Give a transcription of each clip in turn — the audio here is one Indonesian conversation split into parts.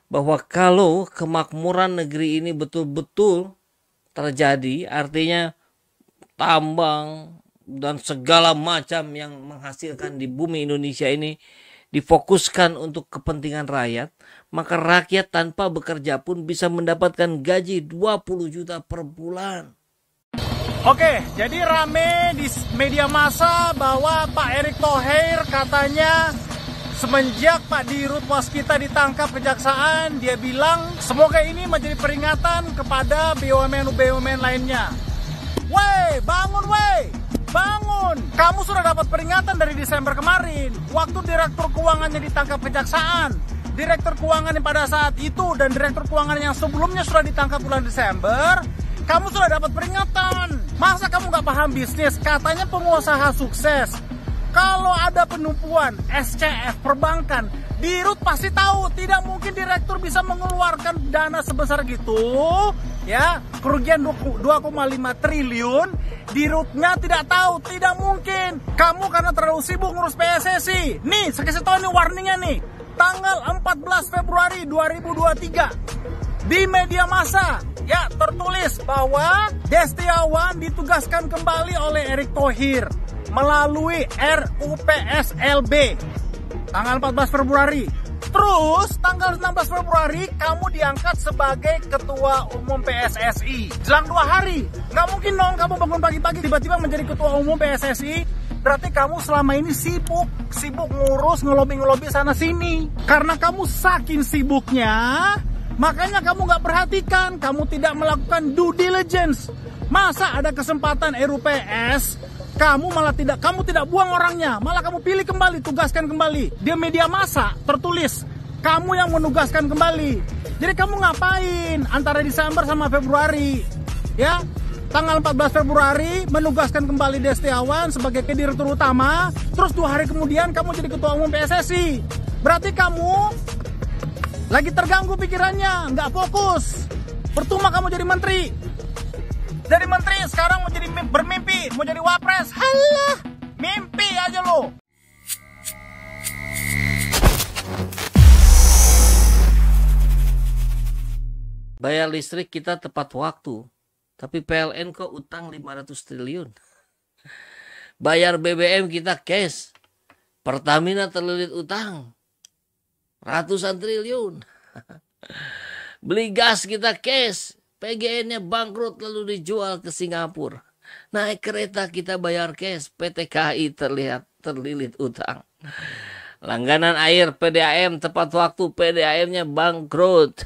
bahwa kalau kemakmuran negeri ini betul-betul terjadi, artinya tambang dan segala macam yang menghasilkan di bumi Indonesia ini difokuskan untuk kepentingan rakyat, maka rakyat tanpa bekerja pun bisa mendapatkan gaji 20 juta per bulan. Oke, jadi rame di media massa bahwa Pak Erick Thohir katanya semenjak Pak Dirut Waskita ditangkap kejaksaan, dia bilang semoga ini menjadi peringatan kepada BUMN-BUMN lainnya. Woi, bangun woi! Bangun! Kamu sudah dapat peringatan dari Desember kemarin, waktu Direktur Keuangannya ditangkap kejaksaan. Direktur Keuangan yang pada saat itu dan Direktur Keuangan yang sebelumnya sudah ditangkap bulan Desember, kamu sudah dapat peringatan. Masa kamu nggak paham bisnis? Katanya pengusaha sukses. Kalau ada penumpuan SCF perbankan, Dirut pasti tahu. Tidak mungkin direktur bisa mengeluarkan dana sebesar gitu, ya, kerugian 2,5 triliun. Dirutnya tidak tahu, tidak mungkin. Kamu karena terlalu sibuk ngurus PSSI. Nih, saya kasih tahu nih warningnya nih. Tanggal 14 Februari 2023 di media massa, ya, tertulis bahwa Destiawan ditugaskan kembali oleh Erick Thohir melalui RUPSLB tanggal 14 Februari. Terus tanggal 16 Februari kamu diangkat sebagai Ketua Umum PSSI. Jelang 2 hari. Nggak mungkin dong kamu bangun pagi-pagi tiba-tiba menjadi Ketua Umum PSSI. Berarti kamu selama ini sibuk ngurus, ngelobi sana sini. Karena kamu saking sibuknya, makanya kamu nggak perhatikan, kamu tidak melakukan due diligence. Masa ada kesempatan RUPS, kamu tidak buang orangnya, malah kamu pilih kembali, tugaskan kembali. Di media massa tertulis, kamu yang menugaskan kembali. Jadi kamu ngapain antara Desember sama Februari? Ya, tanggal 14 Februari menugaskan kembali Destiawan sebagai direktur utama, terus 2 hari kemudian kamu jadi Ketua Umum PSSI. Berarti kamu lagi terganggu pikirannya, nggak fokus. Percuma kamu jadi menteri. Dari menteri sekarang mau jadi bermimpi, mau jadi wapres. Halah, mimpi aja lo. Bayar listrik kita tepat waktu, tapi PLN kok utang 500 triliun. Bayar BBM kita cash, Pertamina terlilit utang ratusan triliun. Beli gas kita cash, PGN-nya bangkrut lalu dijual ke Singapura. Naik kereta kita bayar cash, PT KAI terlilit utang. Langganan air PDAM tepat waktu, PDAM-nya bangkrut.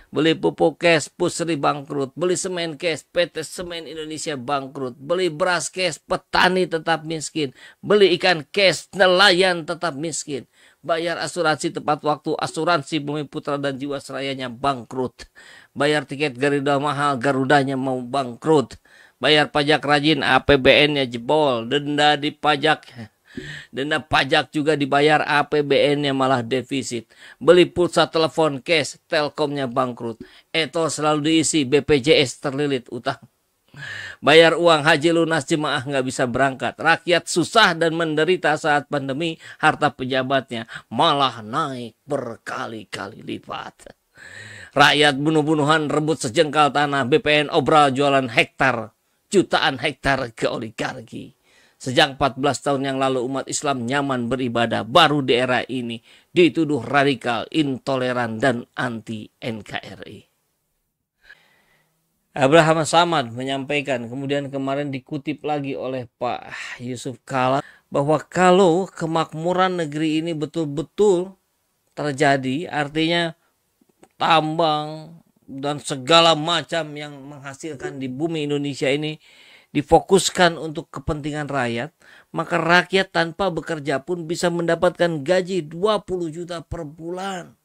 Beli pupuk cash, Pusri bangkrut. Beli semen cash, PT Semen Indonesia bangkrut. Beli beras cash, petani tetap miskin. Beli ikan cash, nelayan tetap miskin. Bayar asuransi tepat waktu, asuransi Bumi Putra dan Jiwasrayanya bangkrut. Bayar tiket Garuda mahal, Garudanya mau bangkrut. Bayar pajak rajin, APBN-nya jebol. Denda pajak juga dibayar, APBN-nya malah defisit. Beli pulsa telepon cash, Telkomnya bangkrut. Etol selalu diisi, BPJS terlilit utang. Bayar uang haji lunas, jemaah nggak bisa berangkat. Rakyat susah dan menderita saat pandemi, harta pejabatnya malah naik berkali-kali lipat. Rakyat bunuh-bunuhan rebut sejengkal tanah, BPN obral jualan hektar, jutaan hektar ke oligarki. Sejak 14 tahun yang lalu umat Islam nyaman beribadah, baru di era ini dituduh radikal, intoleran, dan anti-NKRI. Abraham Samad menyampaikan, kemudian kemarin dikutip lagi oleh Pak Yusuf Kala, bahwa kalau kemakmuran negeri ini betul-betul terjadi, artinya tambang dan segala macam yang menghasilkan di bumi Indonesia ini difokuskan untuk kepentingan rakyat, maka rakyat tanpa bekerja pun bisa mendapatkan gaji 20 juta per bulan.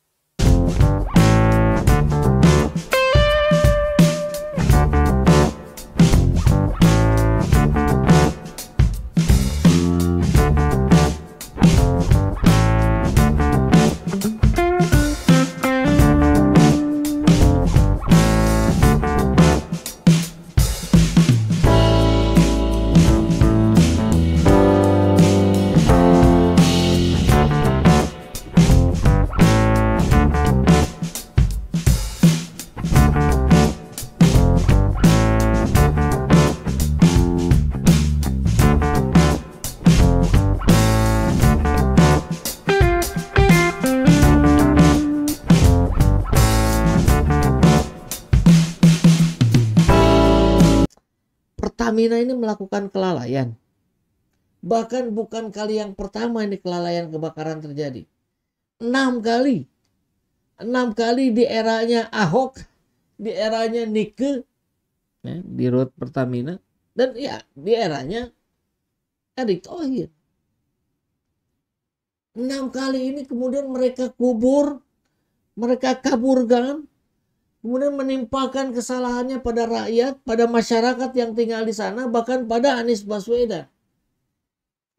Pertamina ini melakukan kelalaian. Bahkan bukan kali yang pertama ini kelalaian kebakaran terjadi. 6 kali. 6 kali di eranya Ahok, di eranya Nike, ya, di Rut Pertamina, dan ya di eranya Erick Thohir. 6 kali ini kemudian mereka kubur, mereka kaburkan, kemudian menimpakan kesalahannya pada rakyat, pada masyarakat yang tinggal di sana, bahkan pada Anies Baswedan.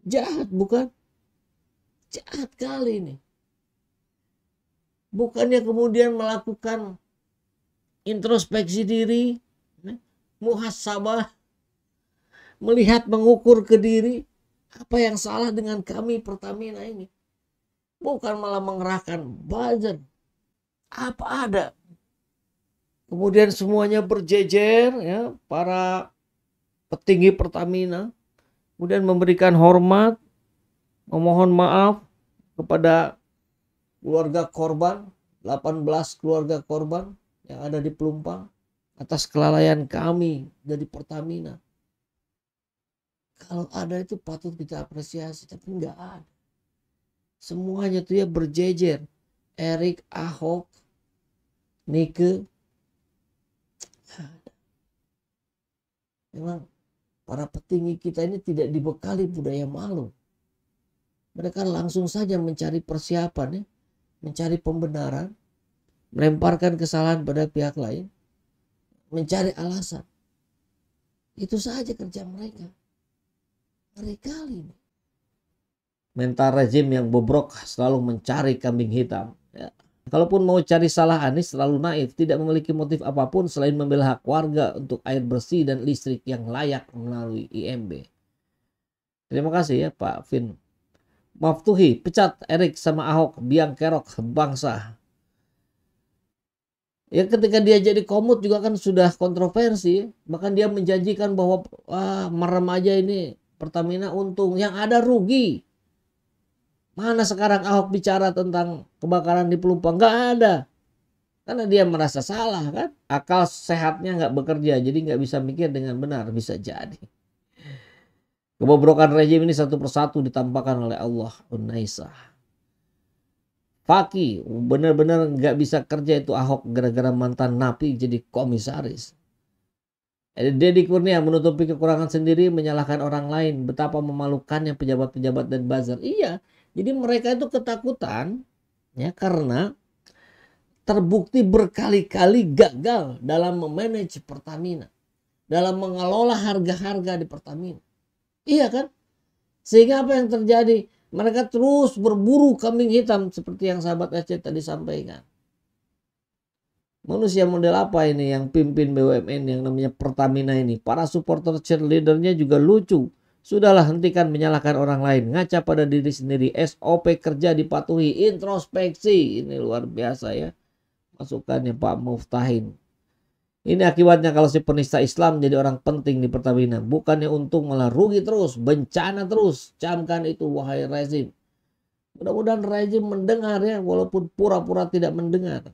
Jahat bukan? Jahat kali ini. Bukannya kemudian melakukan introspeksi diri, muhasabah, melihat mengukur ke diri, apa yang salah dengan kami Pertamina ini. Bukan malah mengerahkan buzzer. Apa ada. Kemudian semuanya berjejer, ya, para petinggi Pertamina. Kemudian memberikan hormat, memohon maaf kepada keluarga korban, 18 keluarga korban yang ada di Pelumpang atas kelalaian kami dari Pertamina. Kalau ada itu patut kita apresiasi, tapi enggak ada. Semuanya tuh ya berjejer. Erick, Ahok, Nike. Memang para petinggi kita ini tidak dibekali budaya malu. Mereka langsung saja mencari persiapan, ya, mencari pembenaran, melemparkan kesalahan pada pihak lain, mencari alasan. Itu saja kerja mereka. Ngeri kali ini. Mental rezim yang bobrok selalu mencari kambing hitam. Ya. Kalaupun mau cari salah Anies selalu naif, tidak memiliki motif apapun selain membela hak warga untuk air bersih dan listrik yang layak melalui IMB. Terima kasih ya Pak Vin. Maftuhi, pecat Erick sama Ahok, biang kerok bangsa. Ya ketika dia jadi komut juga kan sudah kontroversi. Bahkan dia menjanjikan bahwa merem aja ini Pertamina untung, yang ada rugi. Mana sekarang Ahok bicara tentang kebakaran di Pelumpang? Nggak ada. Karena dia merasa salah kan. Akal sehatnya nggak bekerja. Jadi nggak bisa mikir dengan benar. Bisa jadi. Kebobrokan rejim ini satu persatu ditampakkan oleh Allah Unaisah. Faki benar-benar nggak bisa kerja itu Ahok gara-gara mantan napi jadi komisaris. Deddy Kurnia menutupi kekurangan sendiri, menyalahkan orang lain. Betapa memalukannya pejabat-pejabat dan buzzer. Iya. Jadi mereka itu ketakutan ya karena terbukti berkali-kali gagal dalam memanage Pertamina, dalam mengelola harga-harga di Pertamina. Iya kan? Sehingga apa yang terjadi? Mereka terus berburu kambing hitam seperti yang sahabat Aceh tadi sampaikan. Manusia model apa ini yang pimpin BUMN yang namanya Pertamina ini? Para supporter cheerleadernya juga lucu. Sudahlah, hentikan menyalahkan orang lain. Ngaca pada diri sendiri. SOP kerja dipatuhi. Introspeksi. Ini luar biasa ya. Masukannya Pak Muftahin. Ini akibatnya kalau si penista Islam jadi orang penting di Pertamina. Bukannya untung malah rugi terus. Bencana terus. Camkan itu wahai rezim. Mudah-mudahan rezim mendengar ya. Walaupun pura-pura tidak mendengar.